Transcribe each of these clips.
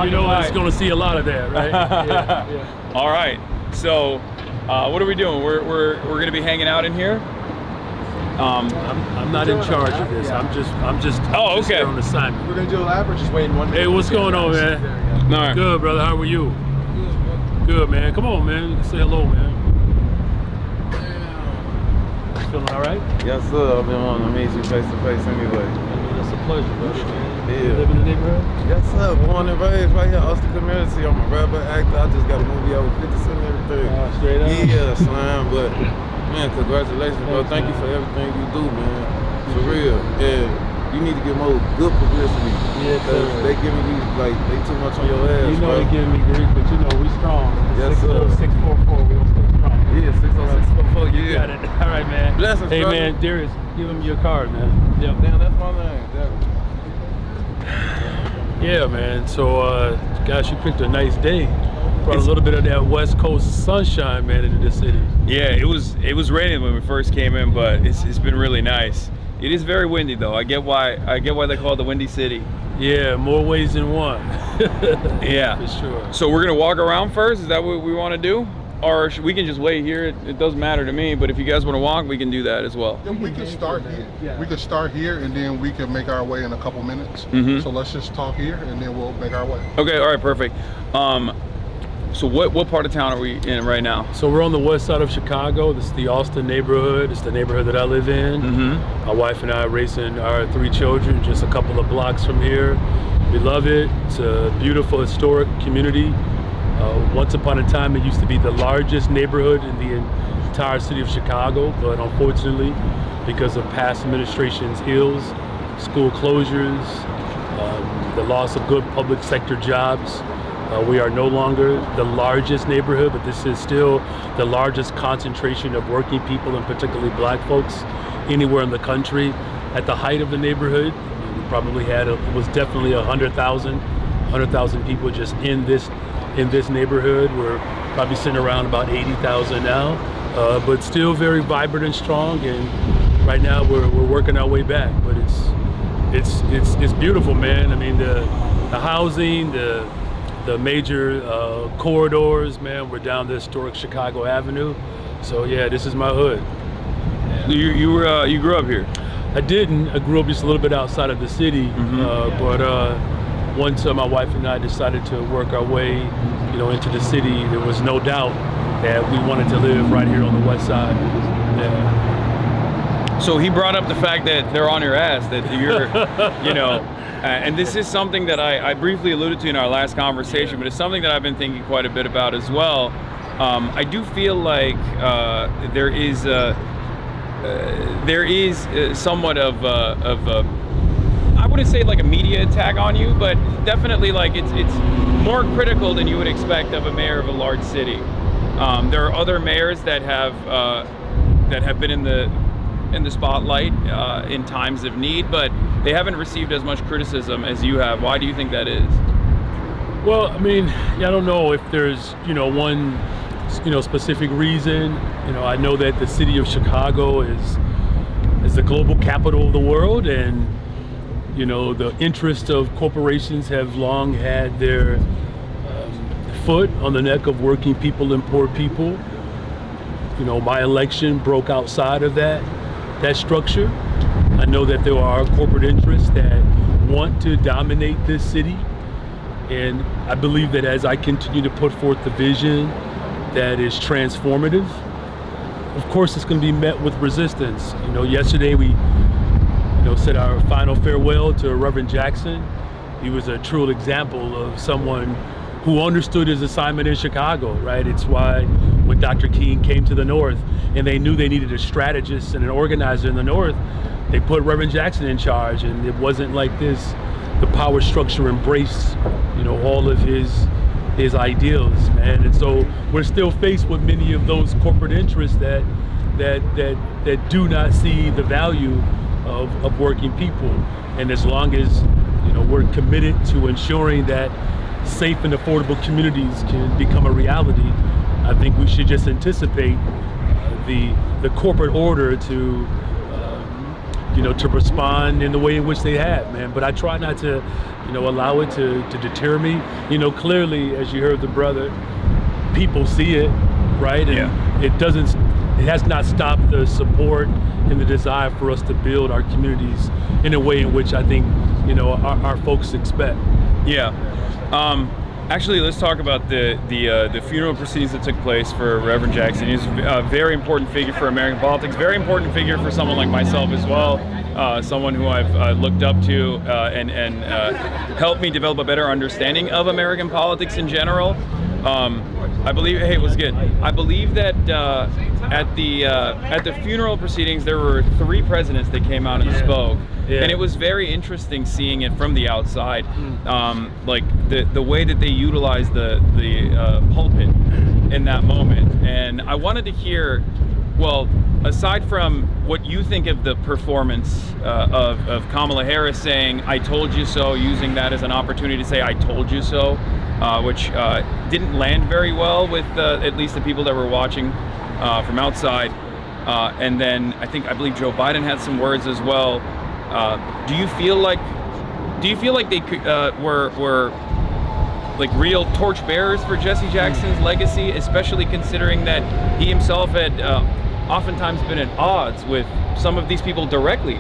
you know it's going to see a lot of that, right? Yeah. All right. So, what are we doing? We're going to be hanging out in here. I'm not in charge of this. I'm just okay. Here on assignment. We're gonna do a lap. We're just waiting 1 minute. Hey, what's going on, man? All right. Good, brother. How are you? Good, man. Come on, man. Say hello, man. Feeling all right? Yes, sir. I've been wanting to meet you face to face anyway. That's a pleasure, brother. Yeah. You live in the neighborhood? Yes, sir. Born and raised right here, Austin community. I'm a rapper, actor. I just got a movie out with 50 Cent and everything. Straight up? Yeah, slime. But man, congratulations, bro. Thank you for everything you do, man. For real. And you need to get more good publicity. Yeah, because they giving you like they too much on your ass. You know bro. they giving me grief, but you know we strong. Yes, sir. 644, we gonna stay strong. Yeah, 60644. Yeah. Got it. All right, man. Blessings, hey, brother. man, Darius, give him your card, man. Yep. Damn, that's my name. Yeah, man. So, gosh, you picked a nice day. Brought a little bit of that West Coast sunshine, man, into the city. Yeah, it was raining when we first came in, but it's been really nice. It is very windy though. I get why they call it the Windy City. Yeah, more ways than one. Yeah, for sure. So we're gonna walk around first. Is that what we want to do, or we can just wait here? It doesn't matter to me. But if you guys want to walk, we can do that as well. Then we could start here. Yeah. We could start here, and then we can make our way in a couple minutes. So let's just talk here, and then we'll make our way. Okay. All right. Perfect. So what part of town are we in right now? So we're on the west side of Chicago. This is the Austin neighborhood. It's the neighborhood that I live in. My wife and I are raising our 3 children just a couple of blocks from here. We love it. It's a beautiful historic community. Once upon a time, it used to be the largest neighborhood in the entire city of Chicago, but unfortunately, because of past administration's ills, school closures, the loss of good public sector jobs, we are no longer the largest neighborhood, but this is still the largest concentration of working people, and particularly black folks, anywhere in the country. At the height of the neighborhood, we probably had, it was definitely 100,000 people just in this neighborhood. We're probably sitting around about 80,000 now, but still very vibrant and strong. And right now we're working our way back, but it's beautiful, man. I mean, the housing, the major corridors, man. We're down the historic Chicago Avenue. So yeah, this is my hood. Yeah. You grew up here? I didn't. I grew up just a little bit outside of the city, but once my wife and I decided to work our way, into the city, there was no doubt that we wanted to live right here on the west side. Yeah. So he brought up the fact that they're on your ass, that you're, and this is something that I briefly alluded to in our last conversation, but it's something that I've been thinking quite a bit about as well. I do feel like there is somewhat of I wouldn't say like a media attack on you, but definitely like it's more critical than you would expect of a mayor of a large city. There are other mayors that have been in the spotlight in times of need, but they haven't received as much criticism as you have. Why do you think that is? Well, I mean, I don't know if there's one specific reason. I know that the city of Chicago is the global capital of the world, and the interests of corporations have long had their foot on the neck of working people and poor people. My election broke outside of that structure. I know that there are corporate interests that want to dominate this city, and I believe that as I continue to put forth the vision that is transformative, of course it's going to be met with resistance. Yesterday we said our final farewell to Reverend Jackson. He was a true example of someone who understood his assignment in Chicago, right? It's why when Dr. King came to the North and they knew they needed a strategist and an organizer in the North, they put Reverend Jackson in charge, and it wasn't like this. The power structure embraced, all of his ideals, man. And so we're still faced with many of those corporate interests that do not see the value of working people. And as long as we're committed to ensuring that safe and affordable communities can become a reality, I think we should just anticipate the corporate order to to respond in the way in which they have, man. But I try not to, allow it to deter me. Clearly, as you heard the brother, people see it, right? And it has not stopped the support and the desire for us to build our communities in a way in which I think, our folks expect. Yeah. Actually, let's talk about the funeral proceedings that took place for Reverend Jackson. He's a very important figure for American politics, very important figure for someone like myself as well, someone who I've looked up to and helped me develop a better understanding of American politics in general. I believe, hey, what's good? I believe that at the funeral proceedings, there were 3 presidents that came out and spoke. Yeah. And it was very interesting seeing it from the outside, like the way that they utilized the pulpit in that moment. And I wanted to hear, well, aside from what you think of the performance of Kamala Harris saying, "I told you so," using that as an opportunity to say, "I told you so," which didn't land very well with at least the people that were watching from outside. And then I believe Joe Biden had some words as well. Do you feel like they were like real torchbearers for Jesse Jackson's legacy, especially considering that he himself had oftentimes been at odds with some of these people directly,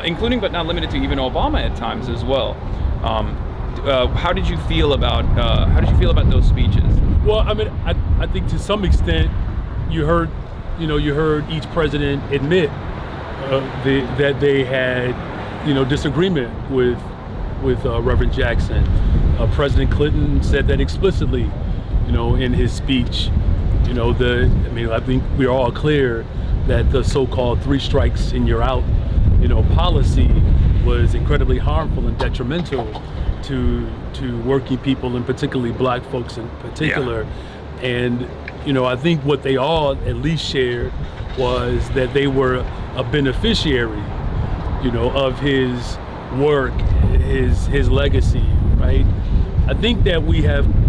including but not limited to even Obama at times as well? How did you feel about those speeches? Well, I mean, I think to some extent you heard each president admit that they had, disagreement with Reverend Jackson. President Clinton said that explicitly, in his speech. I think we're all clear that the so-called 3 strikes and you're out, policy was incredibly harmful and detrimental to working people, and particularly black folks in particular. Yeah. And, I think what they all at least shared was that they were a beneficiary, of his work, his legacy, right? I think that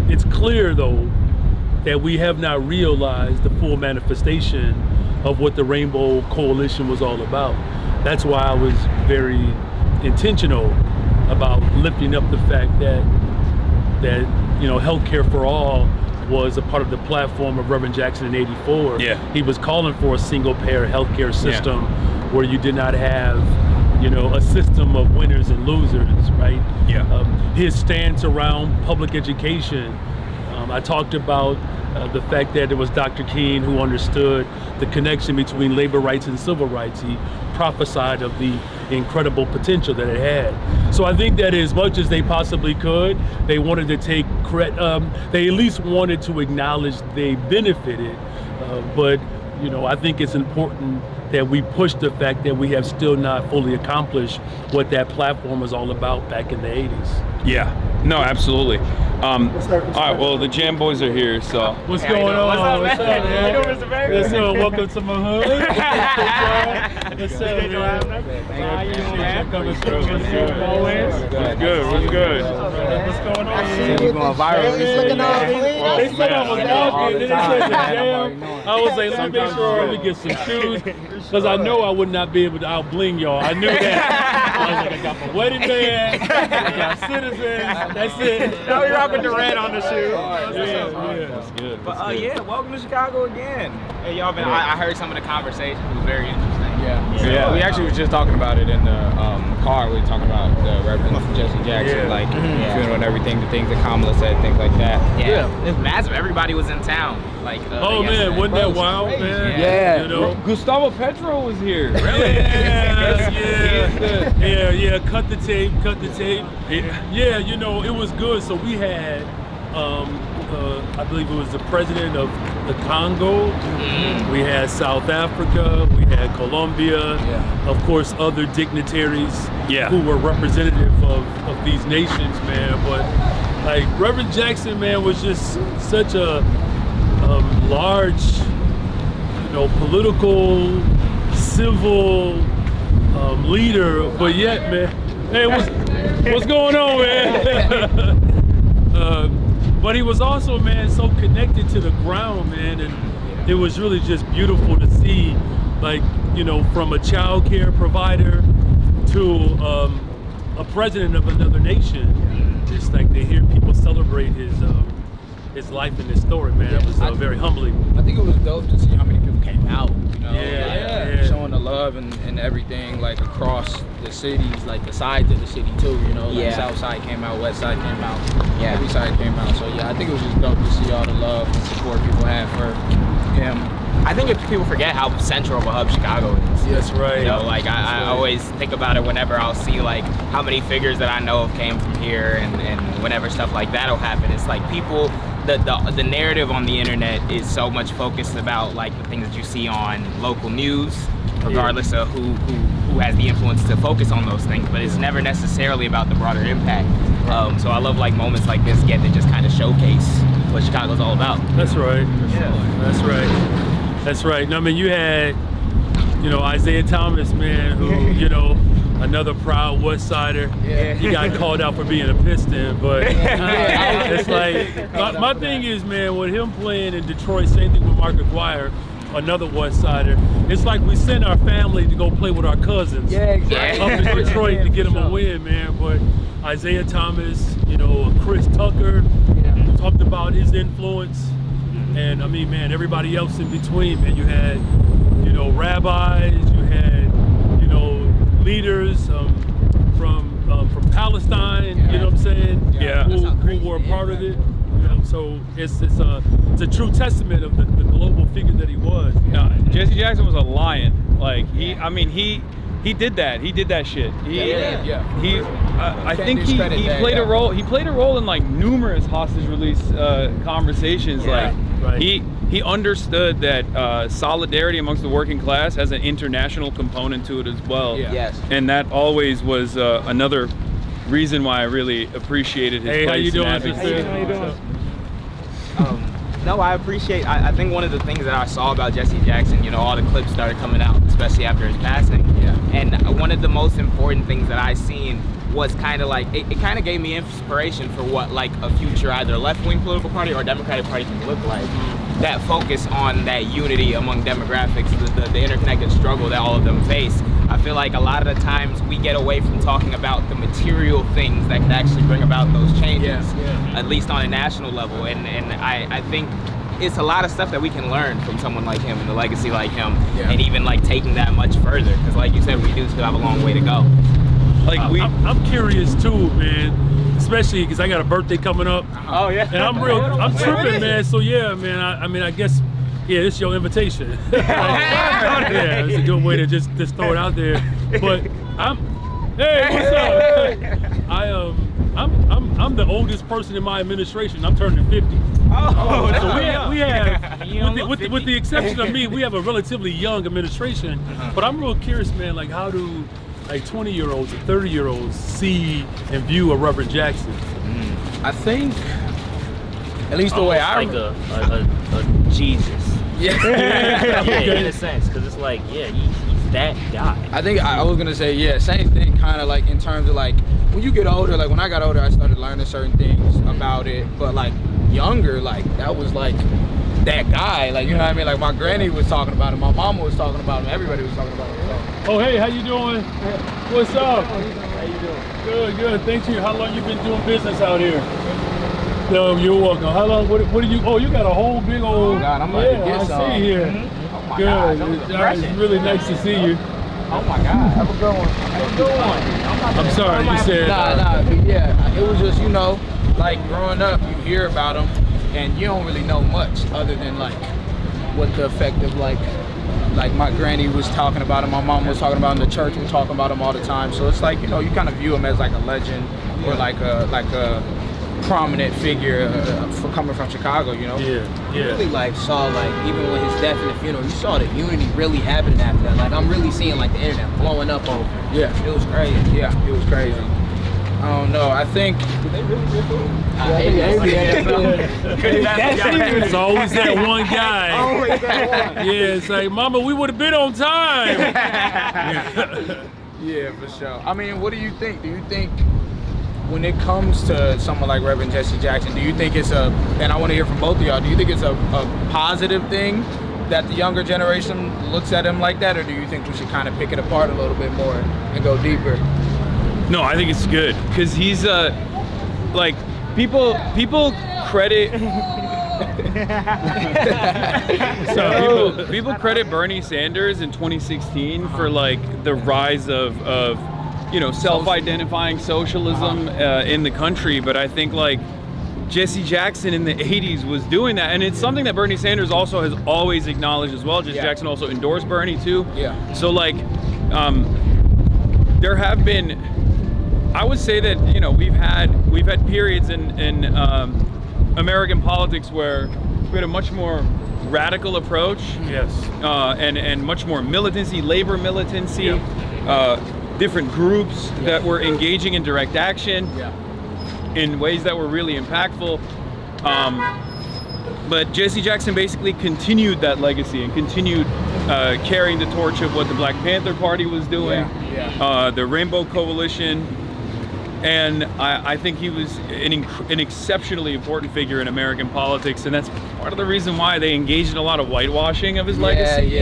it's clear though, that we have not realized the full manifestation of what the Rainbow Coalition was all about. That's why I was very intentional about lifting up the fact that healthcare for all was a part of the platform of Reverend Jackson in '84. Yeah. He was calling for a single-payer healthcare system where you did not have, a system of winners and losers, right? Yeah. His stance around public education. I talked about the fact that it was Dr. King who understood the connection between labor rights and civil rights. He prophesied of the incredible potential that it had. So I think that as much as they possibly could, they wanted to take credit. They at least wanted to acknowledge they benefited. But I think it's important that we push the fact that we have still not fully accomplished what that platform was all about back in the 80s. Yeah, no, absolutely. All right, well, the Jam Boys are here, so. What's going on? What's up, man? How you doing, Mr. Baker? What's up? Welcome to my hood. What's up, man? How you doing, man? Coming through. What's good? What's good? What's going on? You going viral recently, man. They said I was walking, then they said the Jam. I was like, let me make sure we get some shoes, because I know I would not be able to out bling y'all. I knew that. I was like, I got my wedding band, I got Citizens, that's it. Now we rocking the red on the shoe. Yeah, that's good. But welcome to Chicago again. Hey, y'all been. I heard some of the conversation. It was very interesting. Yeah. We actually was just talking about it in the car. We were talking about Reverend Jesse Jackson, funeral and everything, the things that Kamala said, things like that. Yeah. It's massive. Everybody was in town. Man, wasn't that wild, man? Yeah. Gustavo Petro was here. Really? Yeah. Cut the tape. Yeah, it was good. So we had, I believe it was the president of the Congo. We had South Africa. We had Colombia. Of course, other dignitaries who were representative of these nations, man. But like Reverend Jackson, man, was just such a large, political, civil leader, but yet, man, hey, what's going on, man? But he was also, man, so connected to the ground, man, and it was really just beautiful to see, like, you know, from a child care provider to a president of another nation. It's like to hear people celebrate his life and his story, man. It was very humbling. I think it was dope to see how many people came out, you know, Yeah. showing the love and everything, like across the cities, like the sides of the city too, you know, like South Side came out, West Side came out, every side came out. So yeah, I think it was just dope to see all the love and support people have for him. I think if people forget how central of a hub Chicago is. That's right. You know, like I always think about it whenever I'll see like how many figures that I know of came from here, and whenever stuff like that'll happen, it's like people, the narrative on the internet is so much focused about like the things that you see on local news, regardless of who has the influence to focus on those things, but it's never necessarily about the broader impact. So I love like moments like this get to just kind of showcase what Chicago's all about. That's right. That's right. That's right. No, I mean, you had, you know, Isaiah Thomas, man, who, you know, another proud West Sider. He got called out for being a Piston, but it's like, my thing is, man, with him playing in Detroit, same thing with Mark Aguirre, another West Sider. It's like we send our family to go play with our cousins up in Detroit to get them a win, man. But Isaiah Thomas, you know, Chris Tucker, talked about his influence. And I mean, man, everybody else in between, man. You had, you know, rabbis, you had, you know, leaders from Palestine, you know what I'm saying? Who were a part of it. You know, so it's a true testament of the global figure that he was. Jesse Jackson was a lion. Like he did that. He did that shit. I think he played a role. He played a role in like numerous hostage release conversations. He understood that solidarity amongst the working class has an international component to it as well. And that always was another reason why I really appreciated his place in advocacy. How you doing? No, I appreciate. I think one of the things that I saw about Jesse Jackson, you know, all the clips started coming out, especially after his passing. And one of the most important things that I seen was kind of like it kind of gave me inspiration for what like a future either left-wing political party or Democratic party can look like. That focus on that unity among demographics, the interconnected struggle that all of them face. I feel like a lot of the times we get away from talking about the material things that can actually bring about those changes, at least on a national level. And I think it's a lot of stuff that we can learn from someone like him and a legacy like him, and even like taking that much further. Because like you said, we do still have a long way to go. Like I'm curious too, man. Especially because I got a birthday coming up. Oh yeah. And I'm tripping, man. So yeah, man. I mean, I guess, it's your invitation. It's a good way to just throw it out there. But hey, what's up? I'm the oldest person in my administration. I'm turning 50. Oh, so we have with the exception of me, we have a relatively young administration. But I'm real curious, man. Like, how do like 20-year-olds and 30-year-olds see and view a Reverend Jackson? I think, at least the way I like a Jesus. In a sense, because it's like, he's that guy. I think I was gonna say, same thing, kind of like in terms of like when you get older. Like when I got older, I started learning certain things about it. But like younger, like that was like that guy. Like, you know what I mean? Like my granny was talking about him, my mama was talking about him, everybody was talking about him. Oh, hey, how you doing? What's up? How you doing? Good. Thank you. How long you been doing business out here? No, you're welcome. How long? What do you? Oh, you got a whole big old. Oh God, I'm about to get I some. see here. Oh my Good. God, It's really nice to see you. Oh my God, have a good one. Have a good one. I'm sorry, you said. But it was just, you know, like growing up, you hear about them, and you don't really know much other than like what the effect of like my granny was talking about him, my mom was talking about him, the church was talking about him all the time. So it's like, you know, you kind of view him as like a legend or like a prominent figure for coming from Chicago, you know? You really like saw like, even with his death and the funeral, you saw the unity really happening after that. Like I'm really seeing like the internet blowing up over it. Yeah. It was crazy. Yeah, it was crazy. I don't know, I think... Did they really get food? It's always that one guy. Always that one. It's like, Mama, we would have been on time. Yeah, for sure. I mean, what do you think? Do you think when it comes to someone like Reverend Jesse Jackson, do you think it's and I want to hear from both of y'all, do you think it's a positive thing that the younger generation looks at him like that, or do you think we should kind of pick it apart a little bit more and go deeper? No, I think it's good because he's like people credit. So people credit Bernie Sanders in 2016 for like the rise of self-identifying socialism in the country, but I think like Jesse Jackson in the 80s was doing that, and it's something that Bernie Sanders also has always acknowledged as well. Jesse Jackson also endorsed Bernie too. Yeah. So like there have been, I would say that we've had periods in American politics where we had a much more radical approach. Yes. And much more militancy, labor militancy, different groups that were engaging in direct action in ways that were really impactful. But Jesse Jackson basically continued that legacy and continued carrying the torch of what the Black Panther Party was doing, the Rainbow Coalition. And I think he was an exceptionally important figure in American politics, and that's part of the reason why they engaged in a lot of whitewashing of his legacy.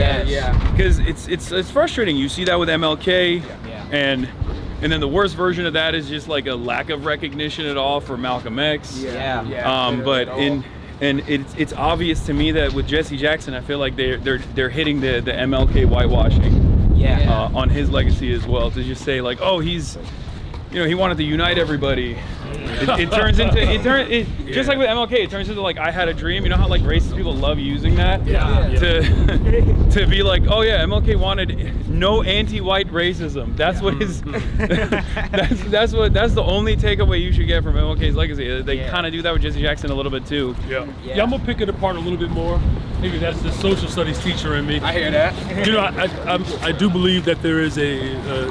Because it's frustrating. You see that with MLK, and then the worst version of that is just like a lack of recognition at all for Malcolm X. But it's obvious to me that with Jesse Jackson, I feel like they're hitting the MLK whitewashing on his legacy as well, to just say like, oh, he's. He wanted to unite everybody. It turns into just like with MLK, it turns into like I had a dream. You know how like racist people love using that to be like, oh yeah, MLK wanted no anti-white racism. That's what his that's the only takeaway you should get from MLK's legacy. They kind of do that with Jesse Jackson a little bit too. Yeah, I'm gonna pick it apart a little bit more. Maybe that's the social studies teacher in me. I hear that. I do believe that there is a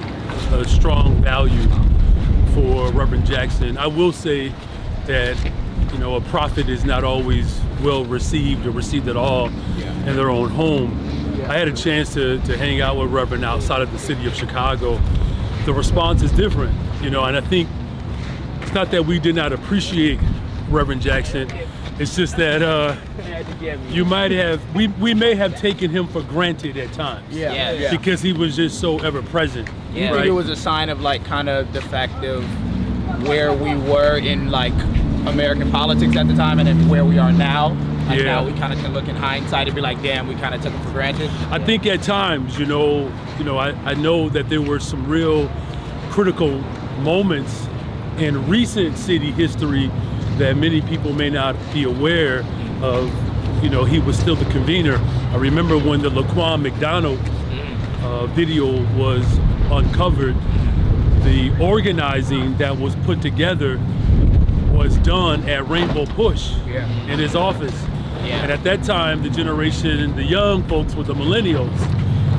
strong value for Reverend Jackson. I will say that a prophet is not always well received or received at all in their own home. I had a chance to hang out with Reverend outside of the city of Chicago. The response is different, and I think it's not that we did not appreciate Reverend Jackson. It's just that we may have taken him for granted at times. Because he was just so ever present. You think it was a sign of like kind of the fact of where we were in like American politics at the time and then where we are now? Like now we kind of can look in hindsight and be like, damn, we kind of took him for granted. I think at times, I know that there were some real critical moments in recent city history that many people may not be aware of. He was still the convener. I remember when the Laquan McDonald video was uncovered, the organizing that was put together was done at Rainbow Push in his office. And at that time, the young folks were the millennials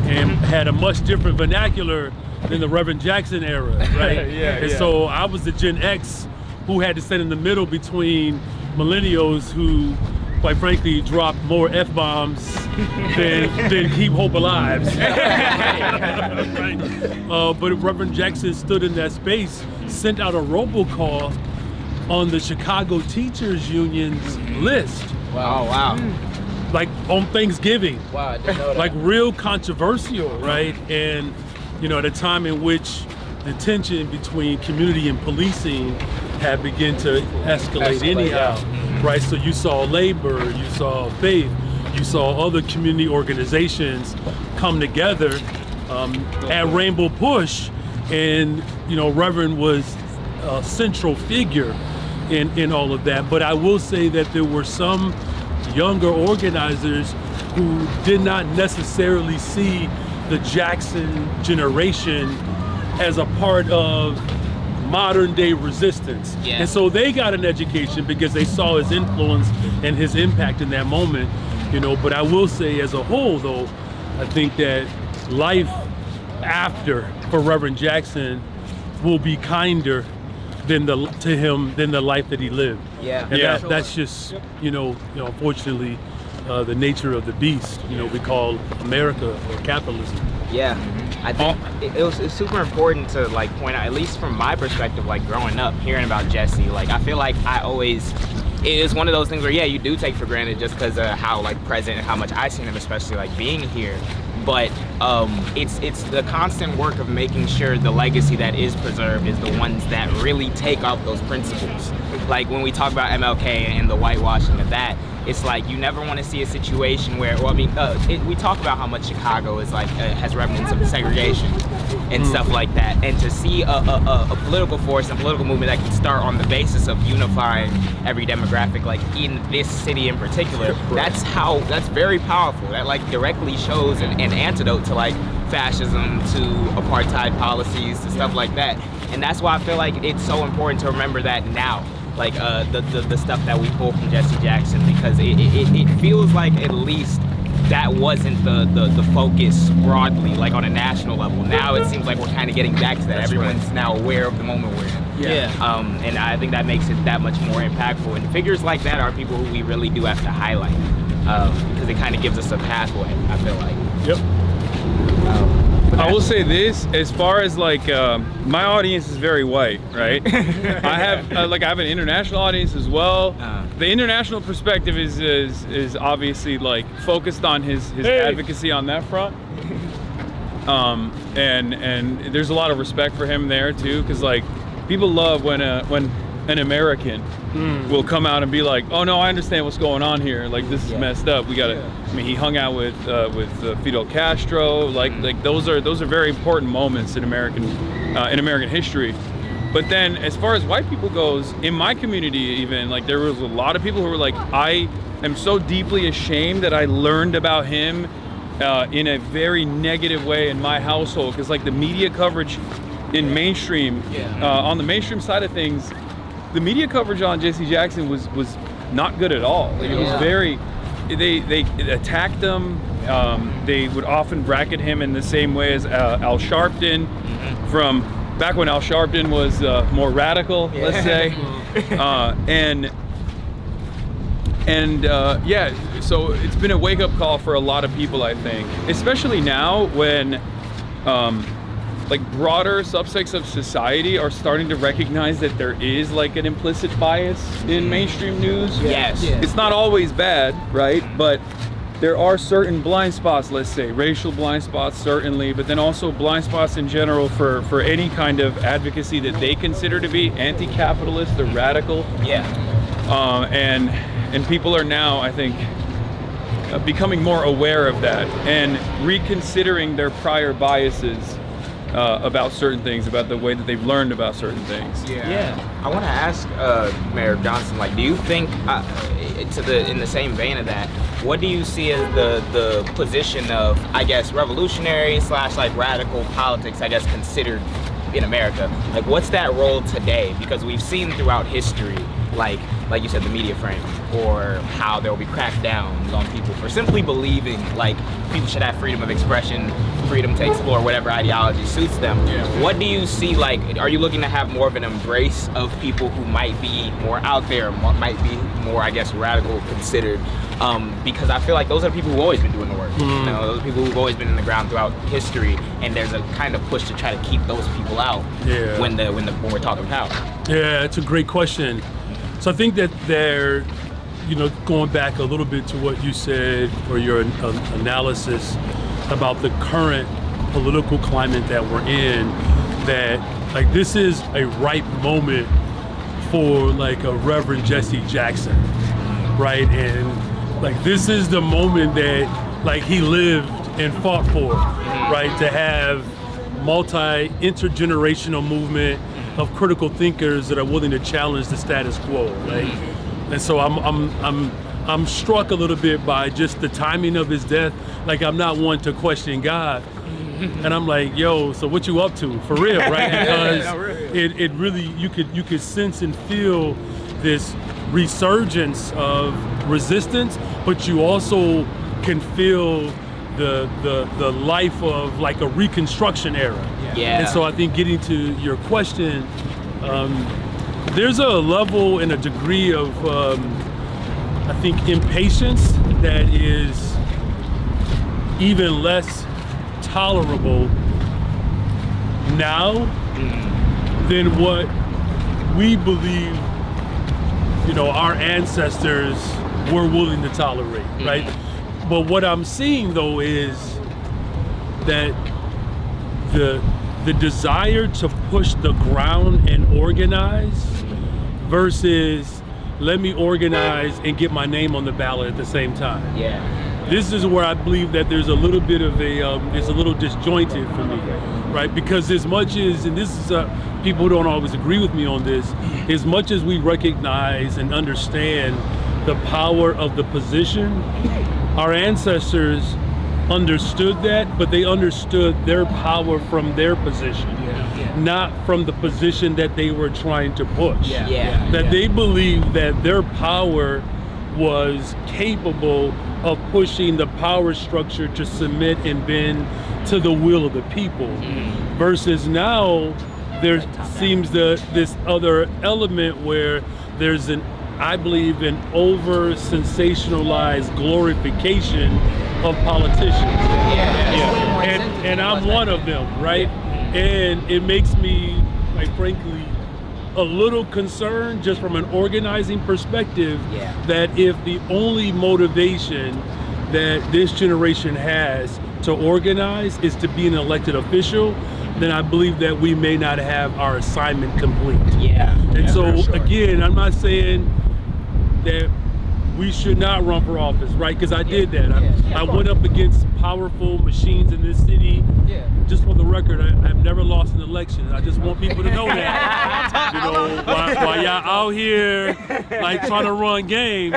and had a much different vernacular than the Reverend Jackson era, right? And so I was the Gen X who had to stand in the middle between millennials who, quite frankly, drop more F-bombs than keep hope alive. But Reverend Jackson stood in that space, sent out a robocall on the Chicago Teachers Union's list. Wow. Like on Thanksgiving. Wow, I didn't know that. Like real controversial, right? And, at a time in which the tension between community and policing had begun to escalate anyhow. Right, so you saw labor, you saw faith, you saw other community organizations come together at Rainbow Push, and Reverend was a central figure in all of that. But I will say that there were some younger organizers who did not necessarily see the Jackson generation as a part of modern day resistance. And so they got an education because they saw his influence and his impact in that moment, but I will say as a whole though, I think that life after for Reverend Jackson will be kinder than the life that he lived. And that's just, unfortunately, the nature of the beast, we call America or capitalism. I think it's super important to like point out, at least from my perspective, like growing up, hearing about Jesse, like I feel like I always it is one of those things where, yeah, you do take for granted just because of how like present and how much I've seen him, especially like being here. But it's the constant work of making sure the legacy that is preserved is the ones that really take up those principles. Like when we talk about MLK and the whitewashing of that, it's like you never want to see a situation where, well, I mean, we talk about how much Chicago is like has remnants of segregation and stuff like that, and to see a political force and political movement that can start on the basis of unifying every demographic, like in this city in particular, that's very powerful. That like directly shows an antidote to like fascism, to apartheid policies, to stuff like that. And that's why I feel like it's so important to remember that now. Like the stuff that we pull from Jesse Jackson, because it feels like at least that wasn't the focus broadly, like on a national level. Now it seems like we're kind of getting back to that. That's Everyone's right. now aware of the moment we're in. Yeah. And I think that makes it that much more impactful. And figures like that are people who we really do have to highlight, because it kind of gives us a pathway, I feel like. Yep. I will say this, as far as like my audience is very white, right? I have I have an international audience as well. The international perspective is obviously like focused on his advocacy on that front. And there's a lot of respect for him there too, because like people love when an American will come out and be like, oh no, I understand what's going on here. Like this is messed up. We gotta. I mean, he hung out with Fidel Castro. Like those are very important moments in American history. But then, as far as white people goes, in my community, even like there was a lot of people who were like, I am so deeply ashamed that I learned about him in a very negative way in my household, because like the media coverage in mainstream, on the mainstream side of things, the media coverage on Jesse Jackson was not good at all. Like, it was very, they attacked him. They would often bracket him in the same way as Al Sharpton, from back when Al Sharpton was more radical, let's say. So it's been a wake-up call for a lot of people, I think, especially now when like broader subsects of society are starting to recognize that there is like an implicit bias in mainstream news. Yes. It's not always bad, right? But there are certain blind spots, let's say, racial blind spots certainly, but then also blind spots in general for any kind of advocacy that they consider to be anti-capitalist or radical. And people are now, I think, becoming more aware of that and reconsidering their prior biases about certain things, about the way that they've learned about certain things. I want to ask Mayor Johnson, like, do you think, in the same vein of that, what do you see as the position of, I guess, revolutionary / like radical politics, I guess, considered in America? Like, what's that role today? Because we've seen throughout history, like you said, the media frame, or how there will be crackdowns on people for simply believing like people should have freedom of expression, freedom to explore whatever ideology suits them. What do you see, like, are you looking to have more of an embrace of people who might be more out there, might be more, I guess, radical considered? Because I feel like those are the people who've always been doing the work. You know, those are people who've always been in the ground throughout history, and there's a kind of push to try to keep those people out when we're talking power. Yeah, it's a great question. So I think that they're, going back a little bit to what you said, or your analysis about the current political climate that we're in, that like this is a ripe moment for like a Reverend Jesse Jackson, right? And like this is the moment that like he lived and fought for, right? To have intergenerational movement of critical thinkers that are willing to challenge the status quo, right? And so I'm struck a little bit by just the timing of his death. Like, I'm not one to question God, and I'm like, yo, so what you up to for real, right? Because it really, you could sense and feel this resurgence of resistance, but you also can feel the life of like a Reconstruction era. And so I think, getting to your question, there's a level and a degree of I think impatience that is even less tolerable now than what we believe our ancestors were willing to tolerate, right? But what I'm seeing though is that the desire to push the ground and organize versus let me organize and get my name on the ballot at the same time. Yeah. This is where I believe that there's a little bit of it's a little disjointed for me, right? Because as much as, and this is, people don't always agree with me on this, as much as we recognize and understand the power of the position, our ancestors understood that, but they understood their power from their position, not from the position that they were trying to push. They believed that their power was capable of pushing the power structure to submit and bend to the will of the people. Versus now, there seems this other element where there's I believe, an over sensationalized glorification of politicians. And I'm one of them, right? And it makes me, like, frankly, a little concerned just from an organizing perspective that if the only motivation that this generation has to organize is to be an elected official, then I believe that we may not have our assignment complete. Again, I'm not saying that we should not run for office, right? Because I did that. I went up against powerful machines in this city. Just for the record, I've never lost an election. I just want people to know that. While y'all out here like trying to run game,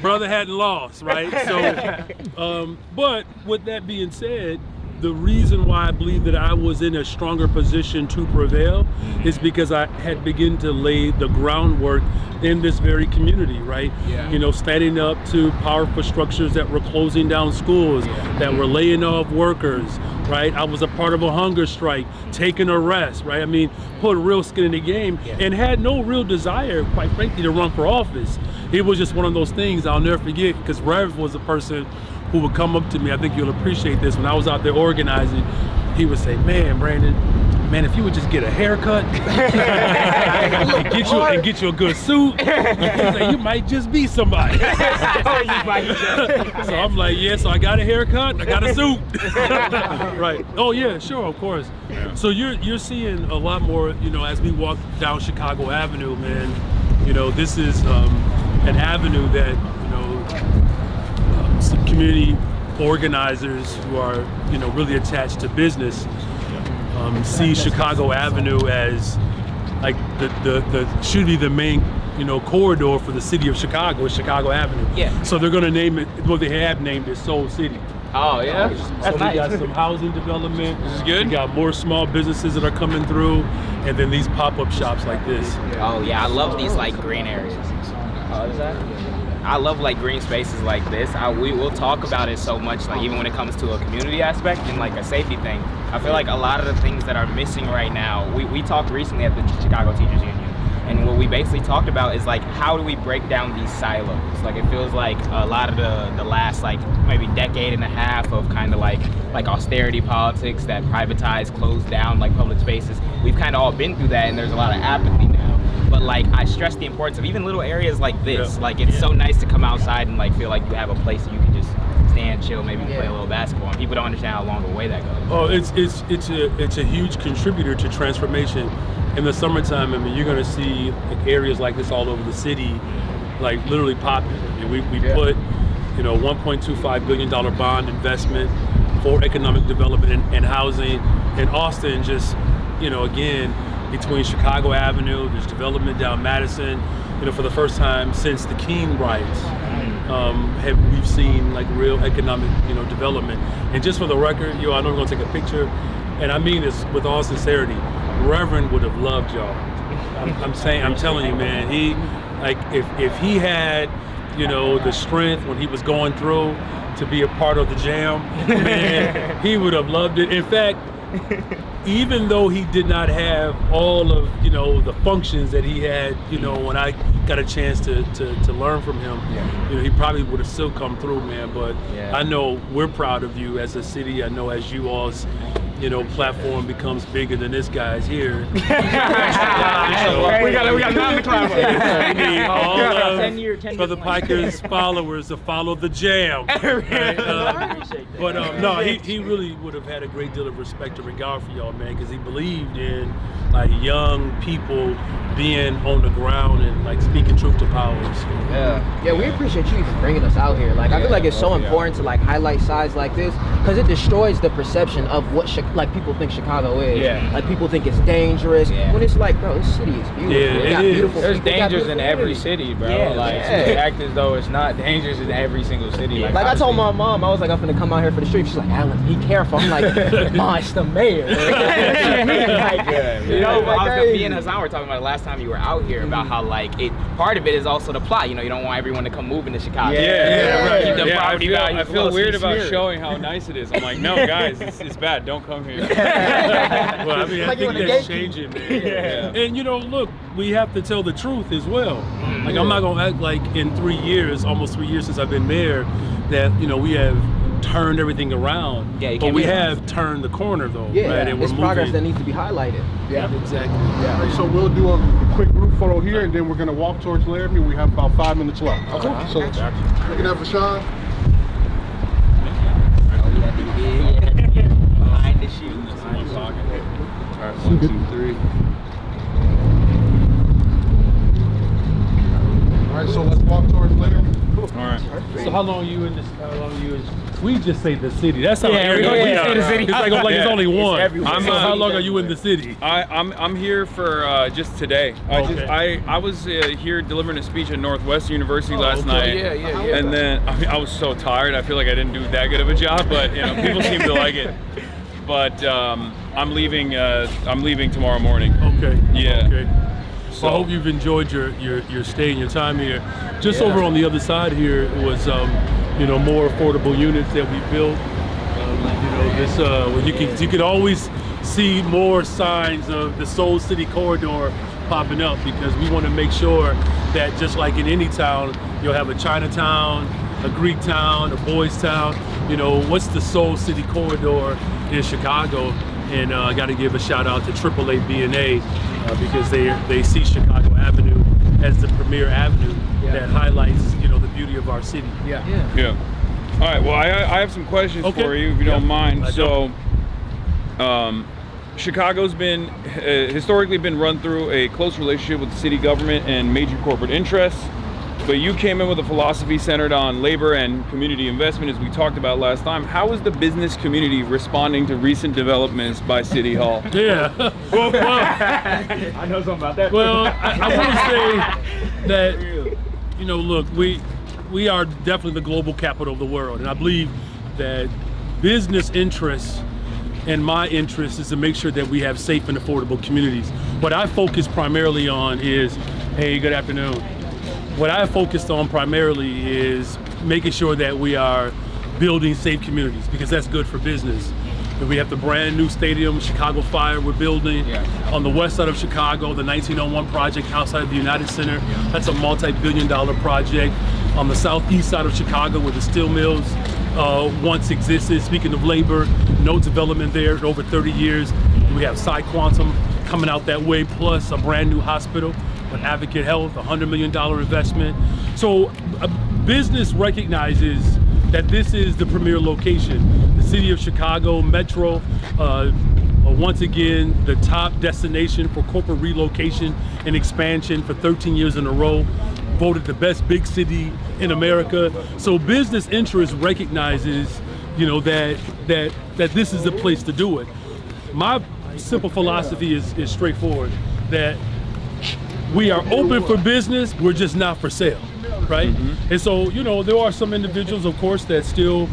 brother hadn't lost, right? So, but with that being said, the reason why I believe that I was in a stronger position to prevail is because I had begun to lay the groundwork in this very community, right? Standing up to powerful structures that were closing down schools, that were laying off workers, right? I was a part of a hunger strike, taking arrests, right? I mean, put real skin in the game and had no real desire, quite frankly, to run for office. It was just one of those things I'll never forget, because Rev was a person who would come up to me. I think you'll appreciate this. When I was out there organizing, he would say, "Man, Brandon, if you would just get a haircut and get you a good suit, you might just be somebody." So I'm like, so I got a haircut, I got a suit. Right. Oh yeah, sure, of course. So you're seeing a lot more, as we walk down Chicago Avenue, man. This is an avenue that, some community organizers who are, really attached to business see Chicago Avenue as like the should be the main, corridor for the city of Chicago, is Chicago Avenue. So they're gonna name it, well, they have named it Soul City. Oh yeah, that's nice. We got some housing development. This is good. We got more small businesses that are coming through, and then these pop-up shops like this. Oh yeah, I love these like green areas. Oh, is that? I love like green spaces like this. We will talk about it so much, like even when it comes to a community aspect and like a safety thing. I feel like a lot of the things that are missing right now, we talked recently at the Chicago Teachers Union, and what we basically talked about is like, how do we break down these silos? Like it feels like a lot of the last like maybe decade and a half of kind of like austerity politics that privatize, close down like public spaces. We've kind of all been through that, and there's a lot of apathy now. But like, I stress the importance of even little areas like this. Like it's so nice to come outside and like feel like you have a place that you can just stand, chill, maybe play a little basketball. And people don't understand how long the way that goes. Oh, it's a huge contributor to transformation. In the summertime, I mean, you're gonna see like areas like this all over the city, like literally popping. I mean, we put, $1.25 billion bond investment for economic development and housing in Austin. Just, again, between Chicago Avenue, there's development down Madison. For the first time since the King riots, we've seen like real economic, development. And just for the record, I know we're gonna take a picture, and I mean this with all sincerity. Reverend would have loved y'all. I'm telling you, man. He, like, if he had, the strength when he was going through to be a part of the jam, man, he would have loved it. In fact, even though he did not have all of the functions that he had, when I got a chance to learn from him, he probably would have still come through, man. But I know we're proud of you as a city. I know as you all's platform becomes bigger than this guy's here. We got nothing to climb We need all of 10-year Brother Piker's followers to follow the jam. Right? But no, he really would have had a great deal of respect and regard for y'all, man, because he believed in like young people being on the ground and like speaking truth to power. So, yeah, we appreciate you even bringing us out here. Like, I feel like it's so important to like highlight sides like this because it destroys the perception of what like people think Chicago is. Yeah. Like people think it's dangerous. Yeah. When it's like, bro, this city is beautiful. Yeah, It got it is. beautiful There's people, it got dangers in beautiful every cities. city, bro. Yeah, like, yeah. they act as though it's not dangers in every single city. Like I told my mom, I was like, I'm gonna come out here for the street. She's like, Alan, be careful. I'm like, Ma, it's the mayor. Me and Hasan were talking about it last time you were out here about how like part of it is also the plot. You don't want everyone to come moving to Chicago. right. Keep the property value I feel low, weird keep about smeared. showing how nice it is. I'm like, no, guys, it's bad. Don't come here. well, I mean, I Like you think wanna that's gatekeep. changing, man. And look, we have to tell the truth as well. Like I'm not gonna act like in 3 years, almost 3 years since I've been mayor, that we have turned everything around. Yeah, you but can't we be have turned the corner though. Yeah, right? And it's we're progress that moving. needs to be highlighted. Yeah, Exactly. All right, so we'll do a quick group photo here, and then we're gonna walk towards Laramie. We have about 5 minutes left. Okay. So look at that for Sean. Behind the shoes. All right, 1, 2, 3. All right, so let's walk towards Laramie. All right. So how long are you in this? We just say the city. That's how Yeah, we arrogant say are. the city. It's like it's Yeah. only one. everywhere. So how long are you in the city? I'm here for just today. I was here delivering a speech at Northwestern University last night. yeah. And then I was so tired. I feel like I didn't do that good of a job, but people seem to like it. But I'm leaving tomorrow morning. Okay. Yeah. Okay. So I So- hope you've enjoyed your stay and your time here. Just over on the other side here was more affordable units that we built. You could always see more signs of the Soul City corridor popping up because we want to make sure that just like in any town, you'll have a Chinatown, a Greek town, a Boys town. What's the Soul City corridor in Chicago? And I got to give a shout out to AAA B&A because they see Chicago Avenue as the premier avenue that highlights the beauty of our city. Yeah. All right. Well, I have some questions Okay. for you, if you don't mind. I So, Chicago's been historically been run through a close relationship with the city government and major corporate interests. But you came in with a philosophy centered on labor and community investment, as we talked about last time. How is the business community responding to recent developments by City Hall? Yeah. well, I know something about that. Well, I want to say that, look, we are definitely the global capital of the world. And I believe that business interests and my interest is to make sure that we have safe and affordable communities. What I focus primarily on is, hey, good afternoon. What I focused on primarily is making sure that we are building safe communities because that's good for business. And we have the brand new stadium, Chicago Fire, we're building. On the west side of Chicago, the 1901 project outside of the United Center. That's a multi-billion-dollar project. On the southeast side of Chicago where the steel mills once existed. Speaking of labor, no development there in over 30 years. We have Psi Quantum coming out that way, plus a brand new hospital with Advocate Health, $100 million investment. So business recognizes that this is the premier location. The city of Chicago Metro, once again, the top destination for corporate relocation and expansion for 13 years in a row. Voted the best big city in America. So business interest recognizes, that this is the place to do it. My simple philosophy is straightforward, that we are open for business, we're just not for sale, right? And so, there are some individuals, of course, that still,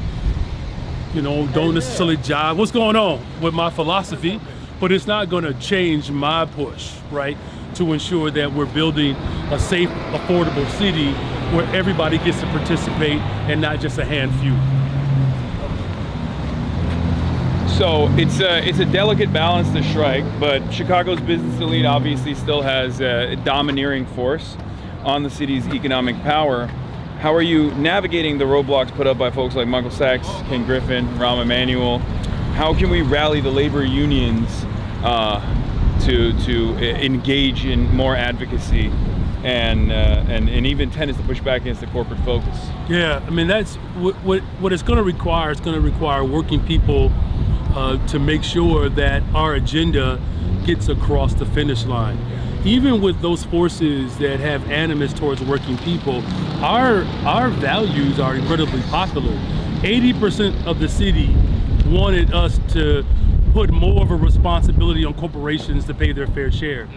don't necessarily jive. What's going on with my philosophy? But it's not gonna change my push, right? To ensure that we're building a safe, affordable city where everybody gets to participate and not just a handful. So it's a delicate balance to strike, but Chicago's business elite obviously still has a domineering force on the city's economic power. How are you navigating the roadblocks put up by folks like Michael Sachs, Ken Griffin, Rahm Emanuel? how can we rally the labor unions to engage in more advocacy and even tenants to push back against the corporate focus? Yeah, I mean, that's what it's going to require. It's going to require working people to make sure that our agenda gets across the finish line. Even with those forces that have animus towards working people, our values are incredibly popular. 80% of the city wanted us to put more of a responsibility on corporations to pay their fair share.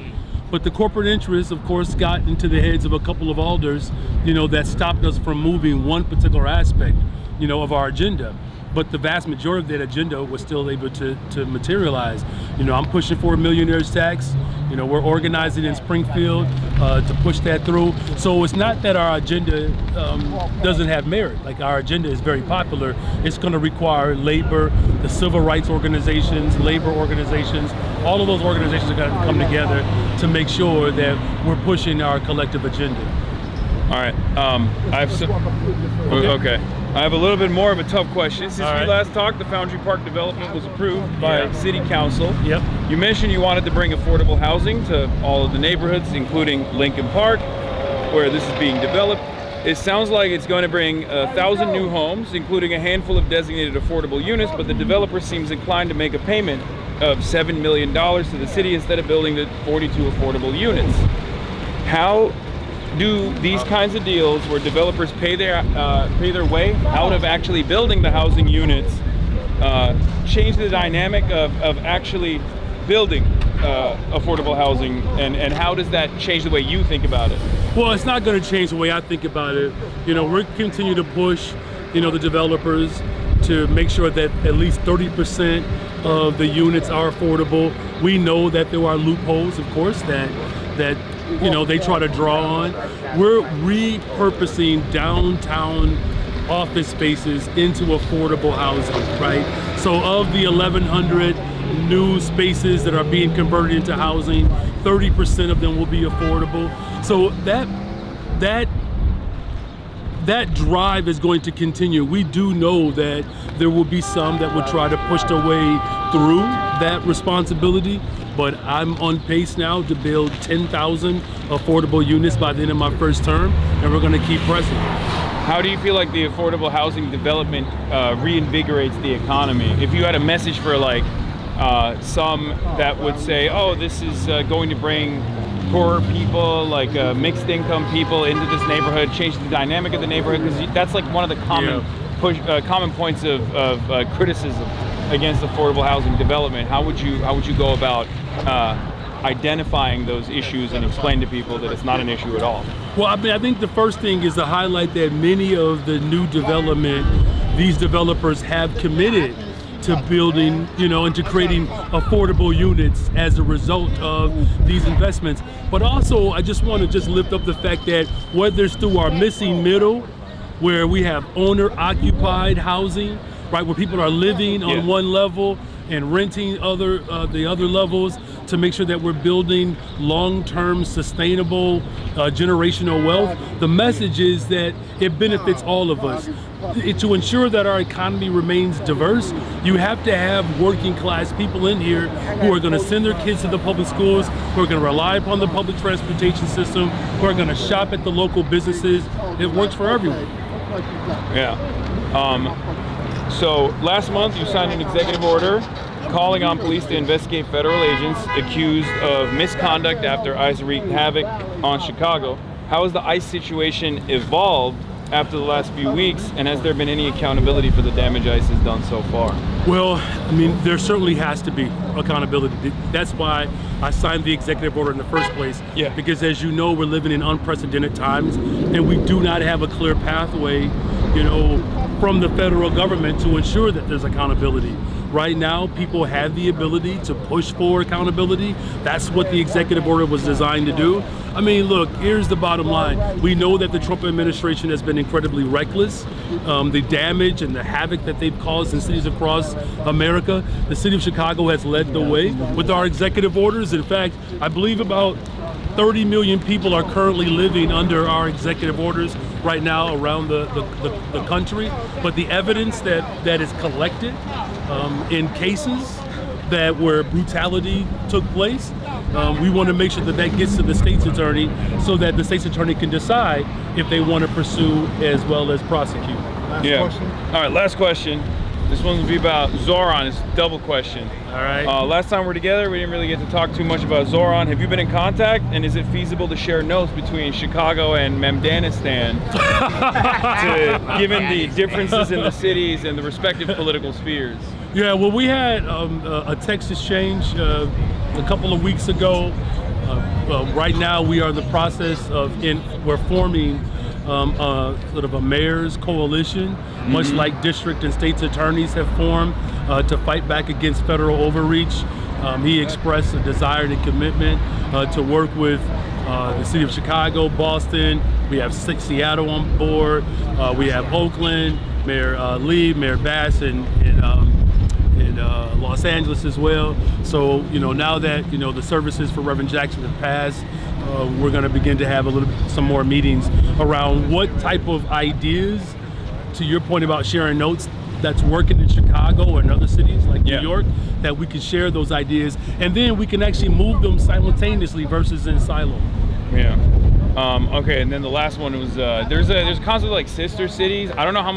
But the corporate interests, of course, got into the heads of a couple of alders, that stopped us from moving one particular aspect, of our agenda. But the vast majority of that agenda was still able to materialize. I'm pushing for a millionaire's tax. We're organizing in Springfield to push that through. So it's not that our agenda doesn't have merit. Like, our agenda is very popular. It's going to require labor, the civil rights organizations, labor organizations, all of those organizations are going to come together to make sure that we're pushing our collective agenda. All right. Okay. I have a little bit more of a tough question. Since we last talked, the Foundry Park development was approved by City Council. Yep. You mentioned you wanted to bring affordable housing to all of the neighborhoods, including Lincoln Park, where this is being developed. It sounds like it's going to bring 1,000 new homes, including a handful of designated affordable units, but the developer seems inclined to make a payment of $7 million to the city instead of building the 42 affordable units. How do these kinds of deals, where developers pay their way out of actually building the housing units, change the dynamic of actually building affordable housing, and how does that change the way you think about it? Well, it's not going to change the way I think about it. We're continue to push, the developers to make sure that at least 30% of the units are affordable. We know that there are loopholes, of course, that they try to draw on. We're repurposing downtown office spaces into affordable housing, right? So of the 1,100 new spaces that are being converted into housing, 30% of them will be affordable. So that drive is going to continue. We do know that there will be some that will try to push their way through that responsibility, but I'm on pace now to build 10,000 affordable units by the end of my first term, and we're going to keep pressing. How do you feel like the affordable housing development reinvigorates the economy? If you had a message for some that would say, oh, this is going to bring poorer people, like mixed income people into this neighborhood, change the dynamic of the neighborhood, because that's like one of the common points of criticism against affordable housing development. How would you go about identifying those issues and explain to people that it's not an issue at all? Well, I think the first thing is to highlight that many of the new development, these developers have committed to building, and to creating affordable units as a result of these investments. But also, I just want to lift up the fact that whether it's through our missing middle, where we have owner-occupied housing, right, where people are living on one level and renting the other levels, to make sure that we're building long-term sustainable generational wealth. The message is that it benefits all of us. To ensure that our economy remains diverse, you have to have working class people in here who are going to send their kids to the public schools, who are going to rely upon the public transportation system, who are going to shop at the local businesses. It works for everyone. Yeah. So last month you signed an executive order calling on police to investigate federal agents accused of misconduct after ICE wreaked havoc on Chicago. How has the ICE situation evolved after the last few weeks, and has there been any accountability for the damage ICE has done so far? Well, I mean, there certainly has to be accountability. That's why I signed the executive order in the first place. Yeah. Because as you know, we're living in unprecedented times, and we do not have a clear pathway, from the federal government to ensure that there's accountability. Right now, people have the ability to push for accountability. That's what the executive order was designed to do. I mean, look, here's the bottom line. We know that the Trump administration has been incredibly reckless. The damage and the havoc that they've caused in cities across America. The city of Chicago has led the way with our executive orders. In fact, I believe about 30 million people are currently living under our executive orders. right now around the country, but the evidence that is collected in cases where brutality took place, we want to make sure that gets to the state's attorney so that the state's attorney can decide if they want to pursue as well as prosecute. Last question. All right, last question. This one's gonna be about Zoran. It's a double question. All right. Last time we were together, we didn't really get to talk too much about Zoran. Have you been in contact, and is it feasible to share notes between Chicago and Memdanistan, given the differences in the cities and the respective political spheres? Yeah, well, we had a text exchange a couple of weeks ago. Right now, we are in the process of we're forming sort of a mayor's coalition, much like district and state's attorneys have formed to fight back against federal overreach. He expressed a desire and commitment to work with the city of Chicago, Boston. We have Seattle on board. We have Oakland, Mayor Lee, Mayor Bass, and Los Angeles as well. So, now that, the services for Reverend Jackson have passed, we're going to begin to have some more meetings around what type of ideas, to your point about sharing notes, that's working in Chicago and other cities like New York, that we can share those ideas, and then we can actually move them simultaneously versus in silo. Yeah. Okay, and then the last one was there's a concept like sister cities. I don't know how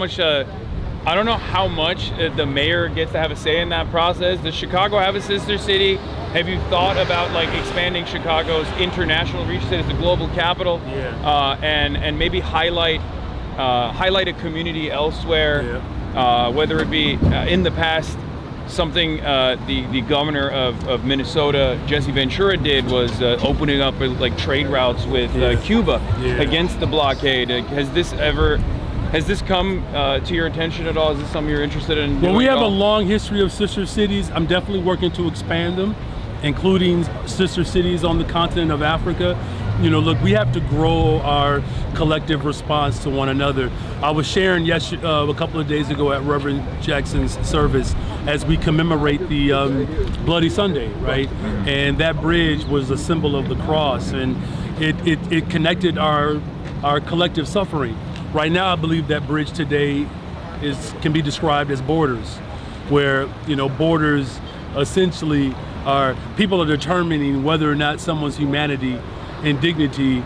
much the mayor gets to have a say in that process. Does Chicago have a sister city? Have you thought about like expanding Chicago's international reach as the global capital? Yeah. And maybe highlight a community elsewhere, whether it be in the past. Something the governor of Minnesota, Jesse Ventura, did was opening up like trade routes with Cuba against the blockade. Has this come to your attention at all? Is this something you're interested in doing? Well, we have a long history of sister cities. I'm definitely working to expand them, including sister cities on the continent of Africa. Look, we have to grow our collective response to one another. I was sharing a couple of days ago at Reverend Jackson's service as we commemorate the Bloody Sunday, right? And that bridge was a symbol of the cross, and it connected our collective suffering. Right now, I believe that bridge today can be described as borders, where borders essentially people are determining whether or not someone's humanity and dignity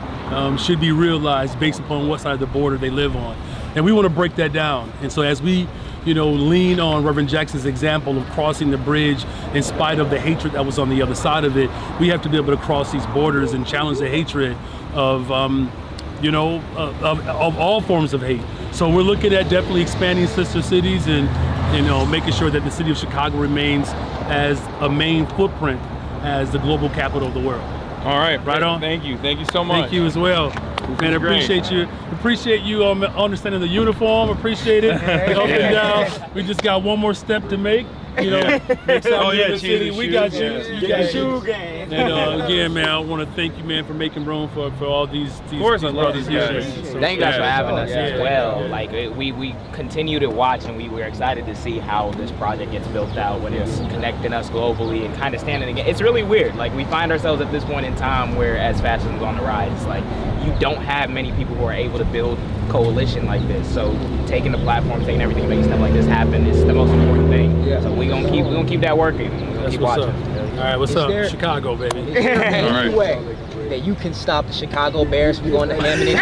should be realized based upon what side of the border they live on. And we want to break that down. And so as we, lean on Reverend Jackson's example of crossing the bridge in spite of the hatred that was on the other side of it, we have to be able to cross these borders and challenge the hatred of all forms of hate. So we're looking at definitely expanding sister cities and, making sure that the city of Chicago remains as a main footprint as the global capital of the world. All right, right on. Thank you so much. Thank you as well. Man, appreciate you understanding the uniform. Appreciate it. Up and down. We just got one more step to make. Next time we're in the city, we got shoes. You got shoe game. And again, man, I want to thank you, man, for making room for all these brothers here. So, thank you guys for having us as well. Like we continue to watch, and we're excited to see how this project gets built out when it's connecting us globally and kind of standing again. It's really weird. Like we find ourselves at this point in time where, as fashion is on the rise, like you don't have many people who are able to build coalition like this. So taking the platform, taking everything, making stuff like this happen is the most important thing. Yeah. So we're gonna keep that working. Keep watching. All right, what's up? Chicago, baby. Is there any way that you can stop the Chicago Bears from going to Hammond?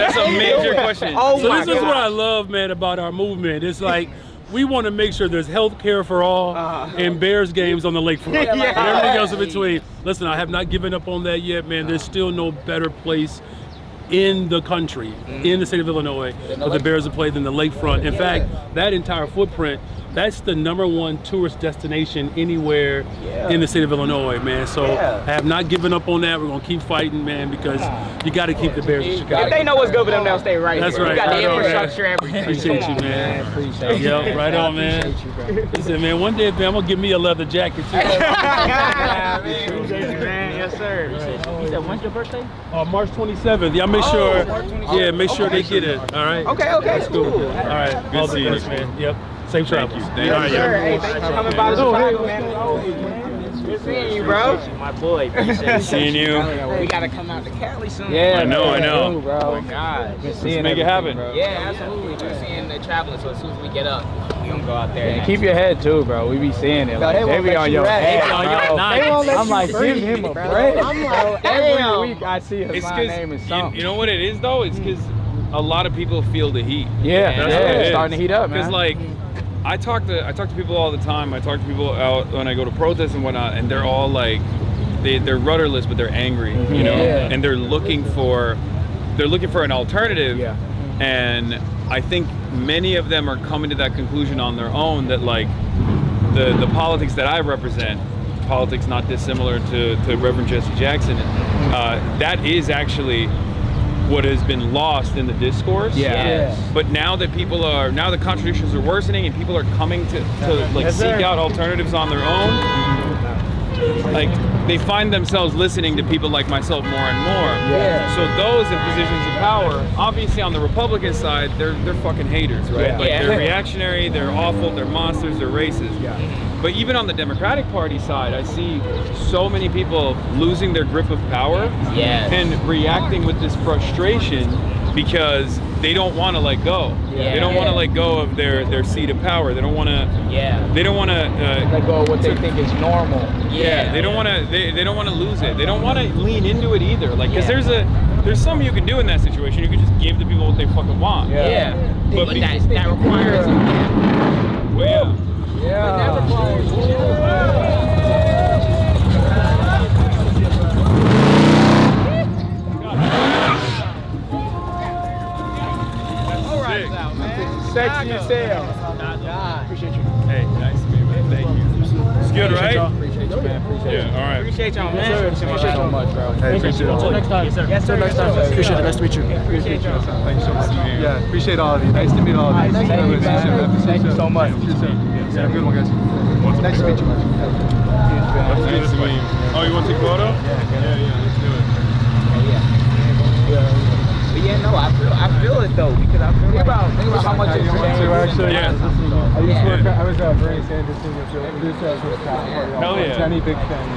That's a major question. So this is what I love, man, about our movement. It's like we want to make sure there's health care for all and Bears games on the lakefront. And everything else in between. Listen, I have not given up on that yet, man. There's still no better place in the country, in the state of Illinois, for the Bears to play than the lakefront. In fact, that entire footprint, that's the #1 tourist destination anywhere in the state of Illinois, man. So I have not given up on that. We're gonna keep fighting, man, because you got to keep the Bears in Chicago. If they know what's good for them, they'll stay right That's here. Right. We got Right the on, infrastructure, everything. Appreciate you, man. Appreciate you. Yep, right on, man. Listen, man, one day, man, I'm gonna give me a leather jacket too. Yes, sir. You said, when's your birthday? March 27th. Y'all make sure. Make sure they get it. All right. Okay. That's cool. Cool. All right. Good seeing you, man. Yep. Safe travels. Thank you. Yes, sir. Hey, thanks for coming by the Chicago, man. Good seeing you, bro. My boy. Seeing you. We gotta come out to Cali soon. Yeah, I know. Bro. Oh my God. Let's make it happen. Yeah, absolutely. We're seeing the traveling, so as soon as we get up, we gonna go out there. And keep your head too, bro. We be seeing it. Like, they be on your head, bro. I'm like, give him a break. I'm like, every week I see his name is something. You know what it is though? It's because a lot of people feel the heat. Yeah, That's what it is. starting to heat up, man. Because like, I talk to people all the time. I talk to people out when I go to protests and whatnot, and they're all like, they're rudderless, but they're angry, you know, and they're looking for an alternative. Yeah. And I think many of them are coming to that conclusion on their own that like the politics that I represent, politics not dissimilar to Reverend Jesse Jackson, that is actually what has been lost in the discourse. But now that now the contradictions are worsening and people are coming to like seek out alternatives on their own, like they find themselves listening to people like myself more and more. So those in positions of power, obviously on the Republican side, they're fucking haters, right? Like they're reactionary, they're awful, they're monsters, they're racist. But even on the Democratic Party side, I see so many people losing their grip of power and reacting with this frustration because they don't want to let go. They don't want to let go of their seat of power. They don't want to. They don't want to let go of what they think is normal. They don't want to. They don't want to lose it. They don't want to lean into it either. Like, because there's something you can do in that situation. You can just give the people what they fucking want. But that requires. Well, Yeah. Sexy yourself. Appreciate you. Hey, nice to meet you, man. Thank you. It's good, right? Appreciate you, man. Appreciate you. All right. Appreciate y'all, man. Appreciate you so much, bro. Hey, appreciate it. Until next time. Yes, sir. Until next time. Appreciate it. Nice to meet you. Appreciate you. Thank you so much. Yeah, appreciate all of you. Nice to meet all of you. Thank you so much. Have a good one, guys. Nice to meet you. Nice to meet you. Oh, you want to take a photo? Yeah, let's do it. But yeah, no, I feel it though, because I feel Think about how much it's changed. I was at Bernie Sanders thing. Hell yeah. Johnny, big fan.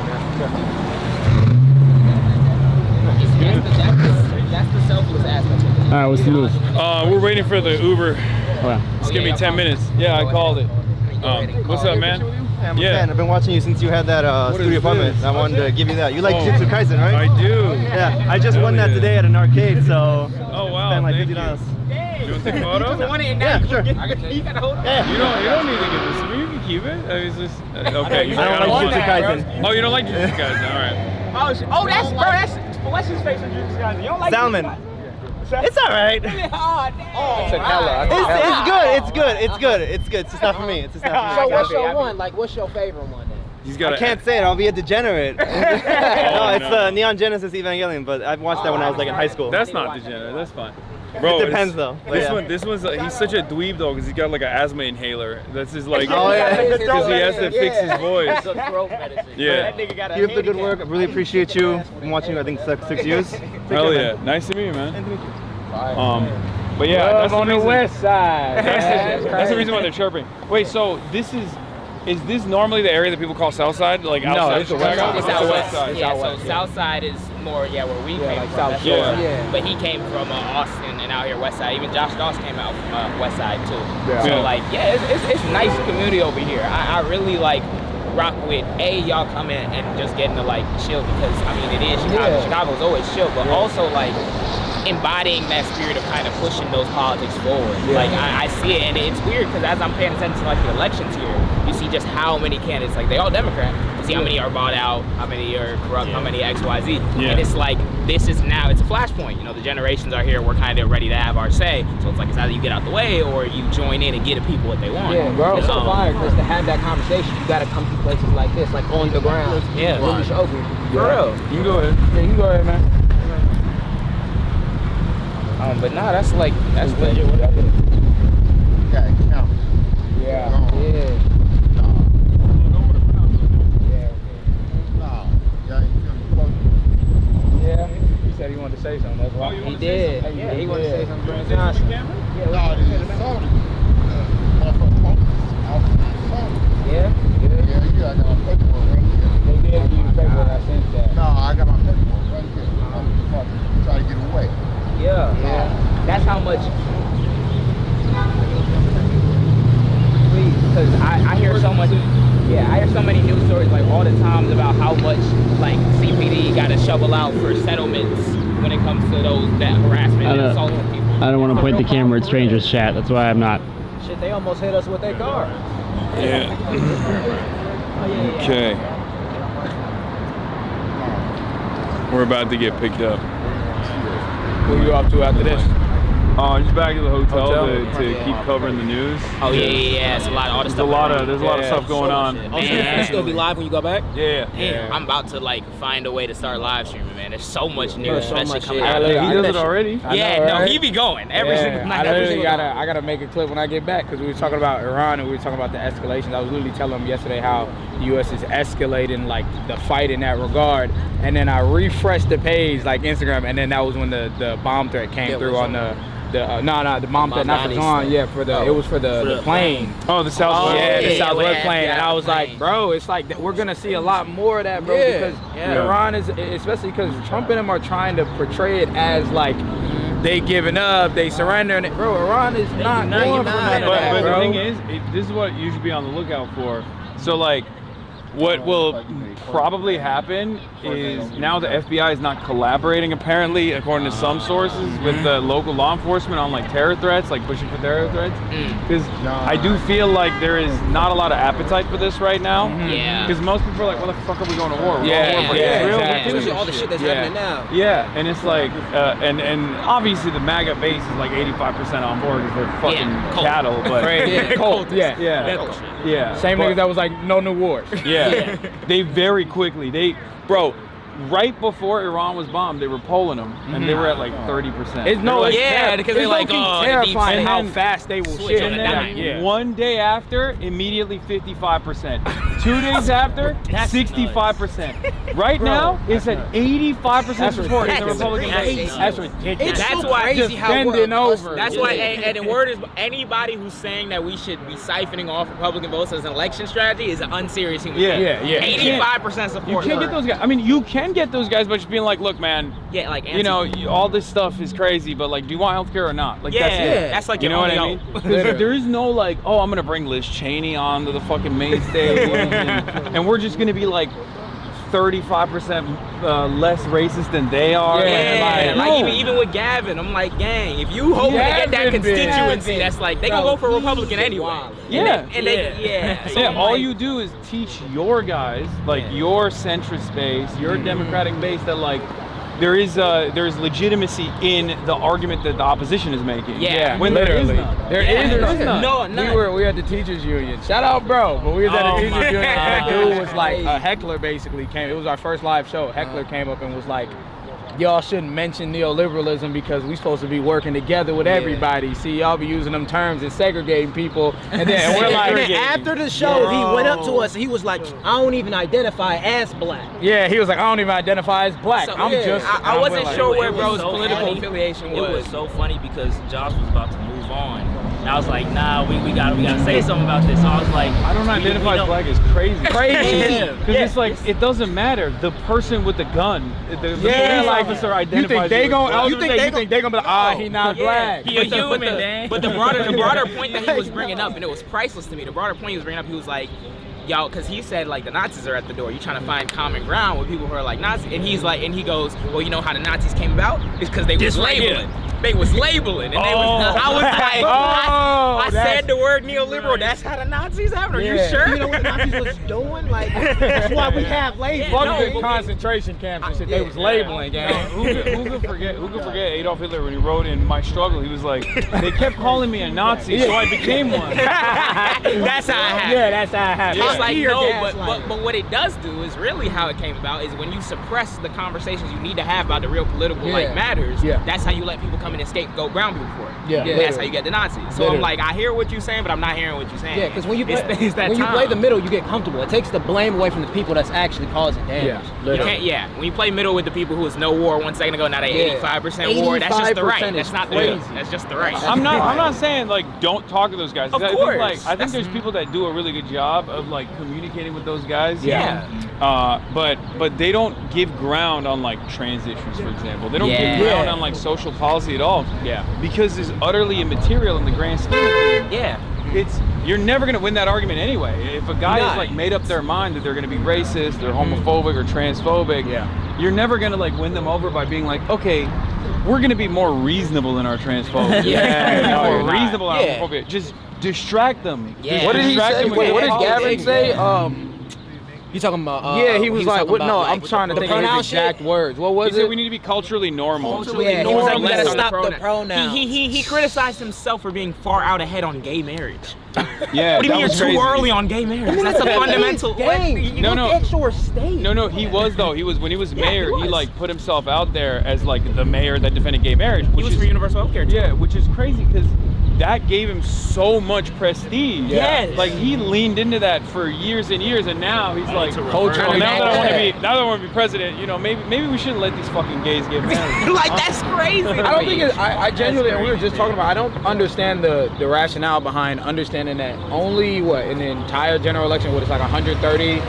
That's the selfless aspect of it. All right, what's the move? We're waiting for the Uber. Just give me 10 minutes. Yeah, I called it. What's up, man? I'm a fan. I've been watching you since you had that studio apartment. I wanted to give you that. You like Jujutsu Kaisen, right? I do. Yeah, I just won that today at an arcade, so. Oh wow, spent like thank $50. you. You want to take a photo? Yeah, sure. You gotta hold on. Yeah. You don't need to give this to me. You can keep it. It's just okay. I don't like Jujutsu Kaisen. Oh, you don't like Jujutsu Kaisen? All right. Oh, that's bro. What's his face in Jujutsu Kaisen? You don't like Salmon. It's alright. It's good. It's just not for me. It's just not for So me. what's your one? Like, what's your favorite one then? He's got. I can't say it. I'll be a degenerate. No, it's the Neon Genesis Evangelion, but I watched that when I was like in high school. That's not degenerate. That's fine. Bro, It depends though. This one's he's such a dweeb though because he's got like an asthma inhaler. That's his like. Oh, yeah. Because he has to fix his voice. It's a throat medicine. Yeah. Keep Keep up the good work. I really appreciate you. I've been watching you, I think, 6 years. Hell yeah. Nice to meet you, man. Nice to meet you. But yeah, that's on the west side. That's the reason why they're chirping. Wait, so is this normally the area that people call South Side? Like outside it's the west Chicago? side. It's It's out the west. west side. Yeah, so South Side is more where we came like from. South That's Shore. where- Yeah. But he came from Austin and out here West Side. Even Josh Doss came out from West Side too. Yeah. So Yeah. like, it's nice community over here. I really like rock with y'all come in and just getting to like chill because I mean it is Chicago. Yeah. Chicago's always chill, but also like embodying that spirit of kind of pushing those politics forward. Like I see it, and it's weird because as I'm paying attention to like the elections here, you see just how many candidates, like they all Democrat. You see how many are bought out, how many are corrupt, how many X, Y, Z. And it's like this is now it's a flashpoint. You know, the generations are here. We're kind of ready to have our say. So it's like it's either you get out the way or you join in and get the people what they want. Yeah, bro. It's so fire because to have that conversation, you gotta come to places like this, like on the ground. Yeah. Really show people. For real. You can go ahead. Yeah, you can go ahead, man. But nah, that's legit. Yeah, count. Yeah. Yeah. He said he wanted to say something. That's why. He did. Yeah, he wanted to say something. Brandon Johnson. They did. that's how much. Please, because I hear so much. Yeah, I hear so many news stories like all the times about how much like CPD got to shovel out for settlements when it comes to that harassment and assaulting people. I don't want to point the camera at strangers chat. That's why I'm not. Shit, they almost hit us with their car. Yeah. Okay. We're about to get picked up. Where you off to after this? Just back to the hotel to keep covering the news. Oh yeah. It's a lot of all the stuff. There's a lot of stuff going on. Oh, so you still be live when you go back? Yeah. Damn, I'm about to like find a way to start live streaming, man. There's so much news, so especially much coming shit. out. He does it already. He be going every single night. I gotta make a clip when I get back because we were talking about Iran and we were talking about the escalations. I was literally telling him yesterday how the U.S. is escalating like the fight in that regard, and then I refreshed the page like Instagram, and then that was when the bomb threat came through on the bomb threat, not for John, it was for the plane. Oh, the Southwest. Yeah, the Southwest plane. And I was like, bro, it's like we're gonna see a lot more of that, bro, because Iran is, especially because Trump and them are trying to portray it as like they giving up, they surrendering it, bro. Iran is not going for none of that, but bro. the thing is, this is what you should be on the lookout for. So like, what will probably happen is now the FBI is not collaborating, apparently, according to some sources, with the local law enforcement on like terror threats, like pushing for terror threats. Because I do feel like there is not a lot of appetite for this right now. Yeah. Because most people are like, "Well, the fuck are we going to war? We're Yeah, going to war for yeah, Israel." exactly. Especially all the shit that's happening now. Yeah, and it's like, and obviously the MAGA base is like 85% on board because they're fucking cattle, but Cold. yeah. Same niggas that was like, no new wars. Yeah. They very quickly, right before Iran was bombed, they were polling them, and they were at like 30%. Because they're like, terrifying how fast they will shit. And then one day after, immediately 55%. 2 days after, 65%. Right now, it's at 85% support in the Republican Party. That's ridiculous. That's why crazy how bending over. That's why, and the word is, anybody who's saying that we should be siphoning off Republican votes as an election strategy is an unserious human being. Yeah. 85% support. You can't get those guys. I mean, you can get those guys by just being like, look, man, like, you know, all this stuff is crazy, but like, do you want healthcare or not? Like, that's like, you know what I mean? Because there is no like, oh, I'm gonna bring Liz Cheney onto the fucking main stage, and we're just gonna be like 35% less racist than they are. Even with Gavin, I'm like, gang, if you hope to get that constituency, that's like, they gonna go for a Republican anyway. All you do is teach your guys, like your centrist base, your Democratic base, that like there's legitimacy in the argument that the opposition is making. When literally. There is none. No, none. We were at the teachers union. Shout out, bro. But we was at the teachers union, and the dude was like, a heckler basically came. It was our first live show. Heckler came up and was like, y'all shouldn't mention neoliberalism because we supposed to be working together with everybody. See, y'all be using them terms and segregating people. And then we're like, after the show, he went up to us and he was like, I don't even identify as black. Yeah, he was like, I don't even identify as black. So, I wasn't sure where it was bro's so political funny. affiliation was. It was so funny because Josh was about to move on. And I was like, nah, we gotta say something about this. So I was like, I don't identify as black is crazy. Because it's like, it doesn't matter. The person with the gun, the police officer identifies. You think they gonna be like, he not black. He a human, man. But the broader point that he was bringing up, and it was priceless to me, the broader point he was bringing up, he was like, y'all, because he said like the Nazis are at the door. You're trying to find common ground with people who are like Nazis. And he's like, and he goes, well, you know how the Nazis came about? It's because they was labeling. They was labeling, and they was. I was like, I said the word neoliberal. That's how the Nazis happened. Are you sure? You know what the Nazis was doing? Like, that's why we have labels. Fuck the concentration camps and shit. They was labeling, gang. Who could forget Adolf Hitler when he wrote in My Struggle? He was like, they kept calling me a Nazi, so I became one. That's how it happened. Yeah, that's how it happened. It's like, no, but what it does do is really how it came about is when you suppress the conversations you need to have about the real political matters. That's how you let people come in and scapegoat brown people for it. That's how you get the Nazis. So I'm like, I hear what you're saying, but I'm not hearing what you're saying. Yeah, because when you play the middle, you get comfortable. It takes the blame away from the people that's actually causing damage. When you play middle with the people who was no war 1 second ago, now they 85% war. That's just the right. That's not the crazy. That's just the right. I'm not saying like don't talk to those guys. Of course. I think there's people that do a really good job of like communicating with those guys. But they don't give ground on like trans issues, for example. They don't give ground on like social policy at all. Yeah. Because it's utterly immaterial in the grand scheme of things. Yeah. You're never gonna win that argument anyway. If a guy has like made up their mind that they're gonna be racist or homophobic or transphobic, you're never gonna like win them over by being like, okay, we're gonna be more reasonable in our transphobia. More reasonable in our homophobia. Just distract them. Yeah. What did he say? What did Gavin say? You talking about? Yeah, he was like, what? No, I'm trying to think of his exact words. What was He said we need to be culturally normal. He was like, we gotta stop the pronouns. He criticized himself for being far out ahead on gay marriage. Yeah, what do you mean you're too early on gay marriage? That's a fundamental. No, he was though. He was when he was mayor. He like put himself out there as like the mayor that defended gay marriage. He was for universal healthcare too. Yeah, which is crazy because that gave him so much prestige. Yes. Like he leaned into that for years and years, and now he's like, now that I want to be president, you know, maybe we shouldn't let these fucking gays get married. Like that's crazy. I don't think it's, I genuinely, and we were just talking about, I don't understand the rationale behind understanding that only in the entire general election, it's like 130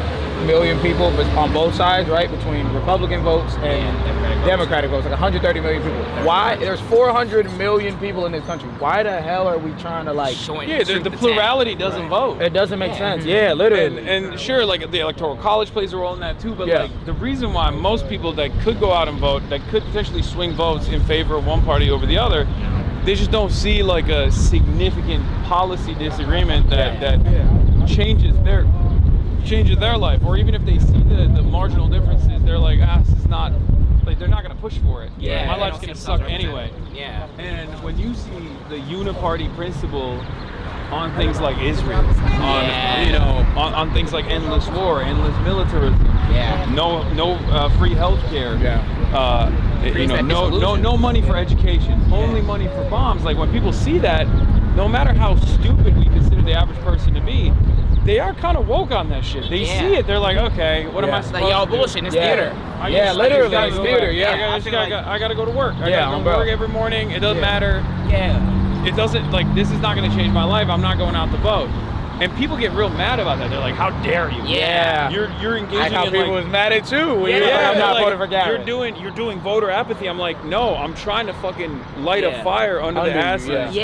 million people on both sides, right? Between Republican votes and Democratic votes, like 130 million people. Why? There's 400 million people in this country. Why the hell are we trying to like? The plurality doesn't vote. It doesn't make sense. Yeah, literally. And sure, like the Electoral College plays a role in that too. But like the reason why most people that could go out and vote, that could potentially swing votes in favor of one party over the other, they just don't see like a significant policy disagreement that changes their life, or even if they see the marginal differences, they're like, this is not, like they're not gonna push for it. Yeah, my life's gonna suck anyway. Yeah. And when you see the uniparty principle on things like Israel, on things like endless war, endless militarism, no free healthcare, no money for education, only money for bombs. Like when people see that, no matter how stupid we consider the average person to be, they are kind of woke on that shit. They see it. They're like, okay, what am I supposed to do? Y'all bullshit. It's theater. Literally, it's theater. I gotta go to work. I gotta go to work every morning. It doesn't matter. It doesn't, like, this is not gonna change my life. I'm not going out to vote. And people get real mad about that. They're like, how dare you? You're engaging in how people was mad at you. I'm not voting for Gavin. You're doing voter apathy. I'm like, no, I'm trying to fucking light a fire under the asses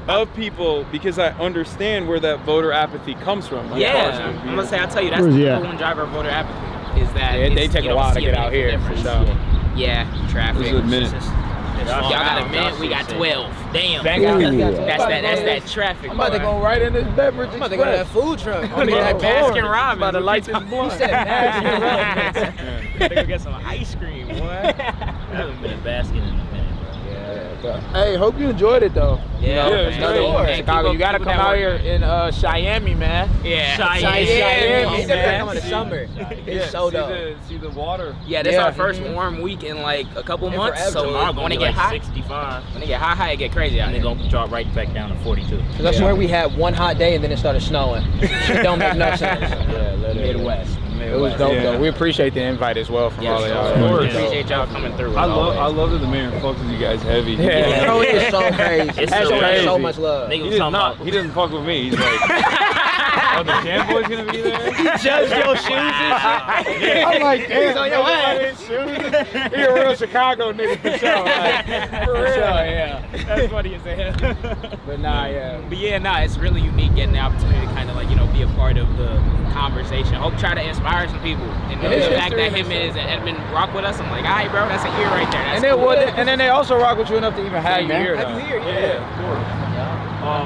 of people, because I understand where that voter apathy comes from. I'm gonna say, I'll tell you, that's the number one driver of voter apathy, is that they take a while to get out here for sure. Traffic. This is a minute. Y'all got a minute, we got 12. Damn. That's that traffic. I'm about to go right in this beverage. I'm about to go to that food truck. I'm that Baskin Robbins. About to light this blunt. You said Baskin Robbins. Gotta go get some ice cream, boy. I haven't been in Baskin in a minute. Hey, hope you enjoyed it though. Chicago, you gotta come out here in Cheyenne, man. Cheyenne, man. Come in the summer. It's so dope. See the water. Yeah, this is our first warm week in like a couple months. So when it get hot, 65. When it get hot, it get crazy out here. And it's gonna drop right back down to 42. Cause I swear we had one hot day and then it started snowing. Shit don't make no sense. Midwest. It was dope though. We appreciate the invite as well from all of y'all. We appreciate y'all coming through. I love that the mayor fucks with you guys heavy. Bro, it is so crazy. It's so much love. He doesn't fuck with me. He's like, oh, the Jam Boy's gonna be there? He judged your shoes and shit. I'm like, damn, he's on your ass. He a real Chicago nigga for sure. Like, for real, That's funny as hell. But it's really unique getting the opportunity to kind of like, be a part of the conversation. Hope try to inspire some people. And the fact that him and Edmund rock with us, I'm like, all right, bro, that's a year right there. That's cool. And then they also rock with you enough to even have you here. Have you here? Yeah, of course.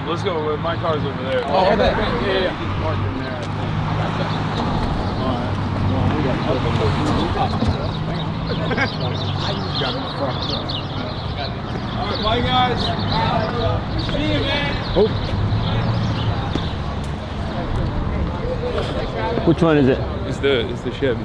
Let's go. My car's over there. Oh, okay. Yeah. Parked in there. All right, bye guys. See you, man. Which one is it? It's the Chevy.